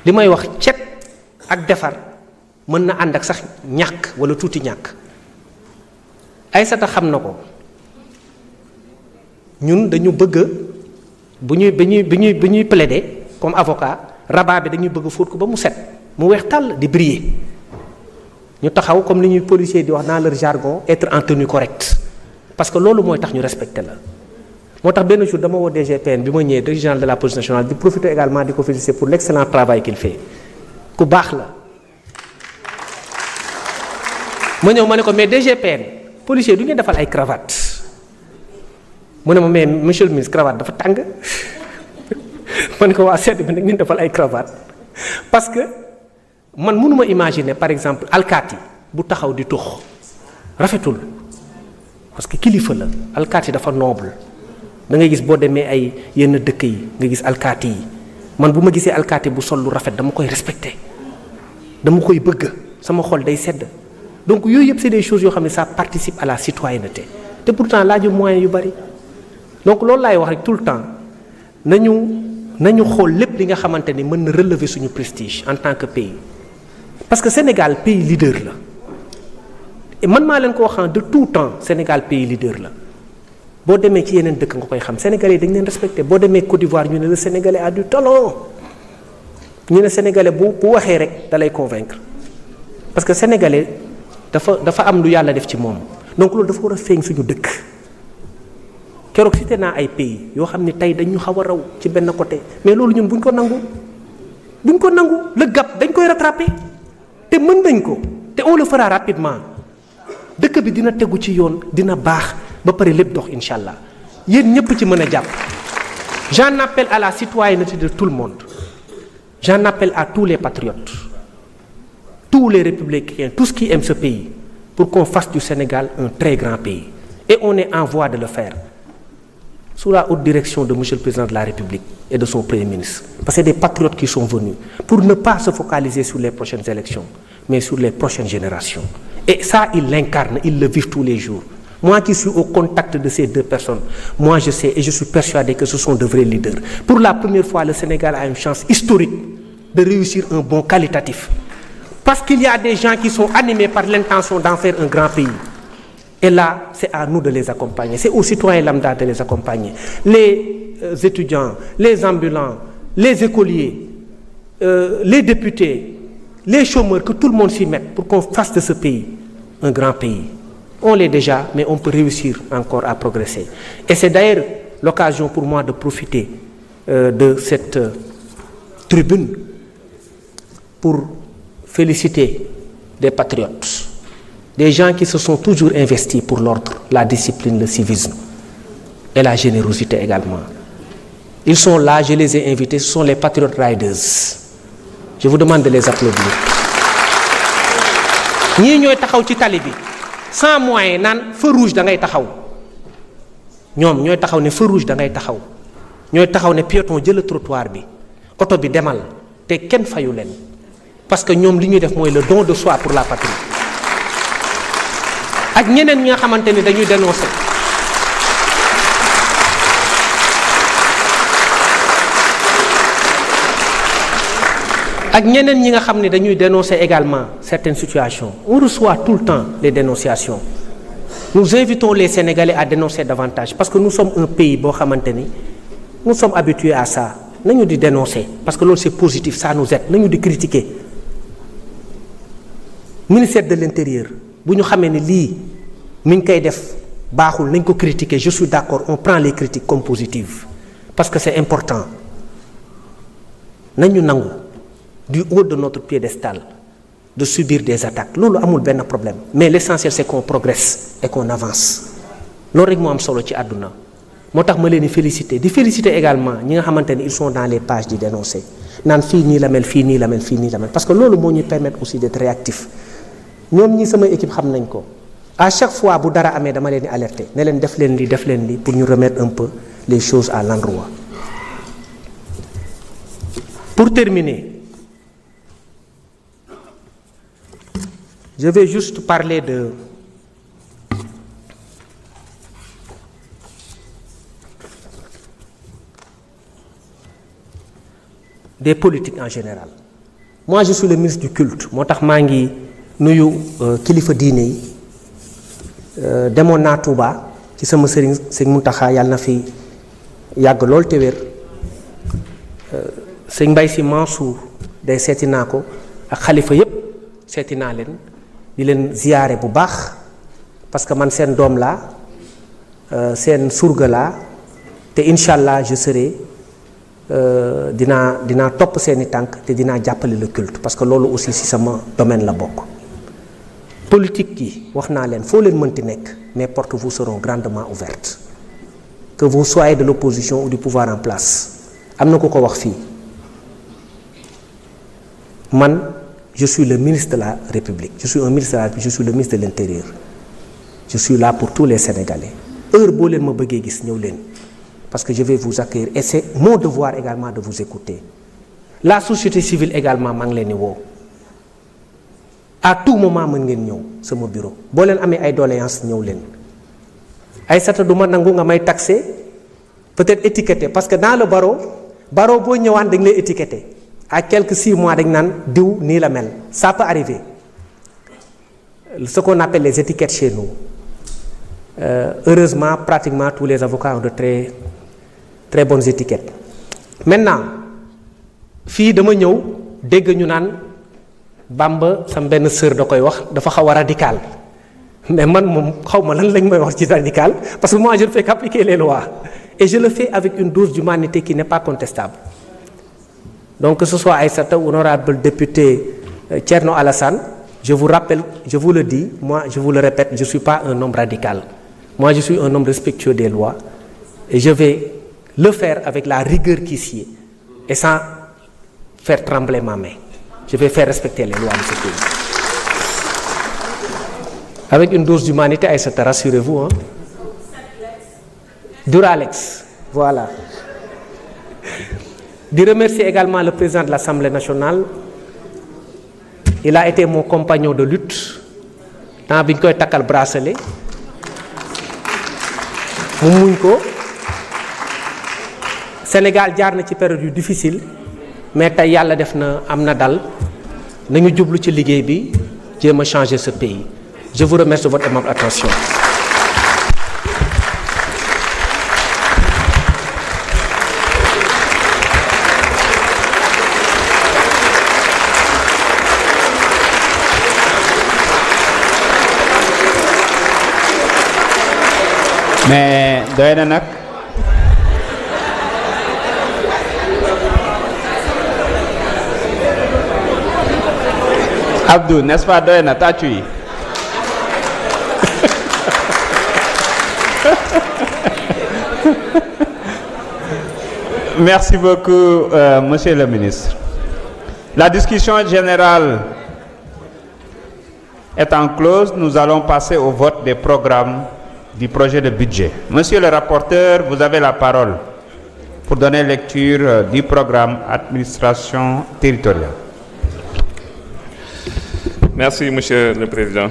li may wax cet ak defar mën na ànd ak sax ñàkk wala tuuti ñàkk Aïssata xam na ko ñun dañu bëgg bu ñuy plaider comme avocat rabat bi dañuy bëgg fóot ko ba mu set mu weex tàll di briller ñu taxaw comme li ñuy policier di wax dans leur jargon être en tenue correcte parce que loolu mooy tax ñu respecter la moo tax benn jour dama woo DGPN bi ma ñëwee directeur général de la police nationale di profiter également di ko féliciter pour l'excellent travail qu'il fait ku baax la ma ñëw ma ne ko mais DGPN policier du ngeen defal ay cravate mu ne ma mais monsieur le ministre cravate dafa tàng ma ne ko waa sedd bi nag ngeen defal ay cravate parce que man mënuma imaginer par exemple alkaati bu taxaw di tux rafetul parce que kilifa la alkaati dafa noble da ngay gis boo demee ay yenn dëkk yi nga gis alkaati yi man bu ma gisee alkaati bu sol lu rafet dama koy respecter dama koy bëgg sama xol day sedd donc yooyu yëpp c'est des choses yoo xam ne ça participe à la citoyenneté te pourtant laaju moyen yu bari donc loolu laay wax rek tout le temps nañu xool lépp li nga xamante ni mën na relever suñu prestige en tant que pays parce que Sénégal pays leader la et man maa leen ko waxan de tout temps Sénégal pays leader la boo demee ci yeneen dëkk nga koy xam sénégalais dañ leen respecté boo demee Côte d'Ivoire ñu ne le sénégalais a du talent ñu ne sénégalais bu waxee rek da lay convaincre parce que sénégalais dafa am lu yàlla def ci moom donc loolu dafa war a feeñ suñu dëkk keroog cité naa ay pays yoo xam ne tey dañu xaw a raw ci benn côté mais loolu ñun buñ ko nangu le gap dañ koy rattraper te mën nañ ko te on le fera rapidement dëkk bi dina tegu ci yoon dina baax ba pare lépp dox incha allah yéen ñëpp ci mën a jàpp j'en appelle à la citoyenneté de tout le monde j'en appelle à tous les patriotes tous les républicains tous qui aiment ce pays pour qu'on fasse du Sénégal un très grand pays et on est en voie de le faire sous la haute direction de monsieur le président de la République et de son premier ministre parce que c'est des patriotes qui sont venus pour ne pas se focaliser sur les prochaines élections mais sur les prochaines générations et ça ils l'incarnent, ils le vivent tous les jours. Moi qui suis au contact de ces deux personnes, moi je sais et je suis persuadé que ce sont de vrais leaders. Pour la première fois, le Sénégal a une chance historique de réussir un bond qualitatif. Parce qu'il y a des gens qui sont animés par l'intention d'en faire un grand pays. Et là, c'est à nous de les accompagner. C'est aux citoyens lambda de les accompagner. Les étudiants, les ambulants, les écoliers, les députés, les chômeurs, que tout le monde s'y mette pour qu'on fasse de ce pays un grand pays. On l'est déjà, mais on peut réussir encore à progresser. Et c'est d'ailleurs l'occasion pour moi de profiter de cette tribune pour féliciter des patriotes, des gens qui se sont toujours investis pour l'ordre, la discipline, le civisme et la générosité également. Ils sont là, je les ai invités, ce sont les Patriot Riders. Je vous demande de les applaudir. ñii ñooy taxaw ci tali bi sans moyen naan feu rouge da ngay taxaw ñoom ñooy taxaw ne feu rouge da ngay taxaw ñooy taxaw ne piéton jël trottoir bi oto bi demal te kenn fayu leen parce que ñoom li ñuy def mooy le don de soi pour la patrie ak ñeneen ñi nga xamante ni dañuy dénoncer ak ñeneen ñi nga xam ne dañuy dénoncer également certaines situations. On reçoit tout le temps les dénonciations. Nous invitons les Sénégalais à dénoncer davantage parce que nous sommes un pays boo xamante ni nous sommes habitués à ça nañu di dénoncer parce que loolu c'est positif, ça nous aide nañu di critiquer. Ministère de l'Intérieur bu ñu xamee ni lii mi ngi koy def baaxul nañ ko critiquer, je suis d'accord, on prend les critiques comme positives parce que c'est important nañu nangu du haut de notre piédestal de subir des attaques loolu amul benn problème mais l'essentiel c'est qu'on progresse et qu'on avance loolu rek moo am solo ci àdduna moo tax ma leen di féliciter également ñi nga xamante ni ils sont dans les pages di dénoncer naan fii nii la mel fii nii la mel fii nii la mel parce que loolu moo ñuy permettre aussi d'être réactif ñoom ñi sama équipe xam nañ ko à chaque fois bu dara amee dama leen di alerter ne leen def leen lii pour ñu remettre un peu les choses à l'endroit. Pour terminer, je vais juste parler des politiques en général. moi je suis le ministre du culte moo tax maa ngi nuyu kilifa diine yi demoon naa Touba ci sama sëriñ sëñ Mountakha yàlla na fi yàgg lool te wér sëñ Mbaye Sy Mansour day seeti naa ko ak xalifa yépp seeti naa leen di leen ziyaare bu baax parce que man seen doom laa seen surga laa te incha allah je serai dinaa topp seeni tànk te dinaa jàppale le culte parce que loolu aussi ci sama domaine la bokk. politique yi wax naa leen foo leen mënti nekk mes portes vous seront grandement ouvertes que vous soyez de l'opposition ou du pouvoir en place am na ku ko wax fii man je suis le ministre de la République je suis un ministre de la République je suis le ministre de l'Intérieur je suis là pour tous les Sénégalais heure boo leen ma bëggee gis ñëw leen parce que je vais vous accueillir et c'est mon devoir également de vous écouter la société civile également maa ngi leen di woo à tout moment mën ngeen ñëw sama bureau boo leen amee ay doléances ñëw leen Aïssata du ma nangu nga may taxé peut-être étiqueté parce que dans le barreau boo ñëwaan dañ lay étiqueté à quelques 6 mois dañ naan diw nii la mel ça peut arriver ce qu'on appelle les étiquettes chez nous heureusement pratiquement tous les avocats ont de très très bonnes étiquettes maintenant fii dama ñëw dégg ñu naan Bamba sam benn sœur da koy wax dafa xaw a radical mais man moom xaw ma lan lañ may wax ci radical parce que moi je ne fais qu'appliquer les lois et je le fais avec une dose d'humanité qui n'est pas contestable donc que ce soit Aïssata honorable député Thierno Alassane je vous rappelle je vous le dis moi je vous le répète je suis pas un homme radical moi je suis un homme respectueux des lois et je vais le faire avec la rigueur qui s'y est et sans faire trembler ma main je vais faire respecter les lois de ce pays avec une dose d'humanité Aïssata rassurez-vous hein Duralex voilà di remercier également le président de l'Assemblée nationale il a été mon compagnon de lutte temps bi ñu koy takkal bracelet mu muñ ko Sénégal jaar na ci période yu difficile mais tey yàlla def na am na dal nañu jublu ci liggéey bi jéem a changer ce pays je vous remercie de votre aimable attention. mais doy na nag Abdou n'est-ce pas doy na tàccu yi merci beaucoup monsieur le ministre. La discussion générale étant close, nous allons passer au vote des programmes du projet de budget. Monsieur le rapporteur, vous avez la parole pour donner lecture du programme Administration territoriale. Merci, Monsieur le Président.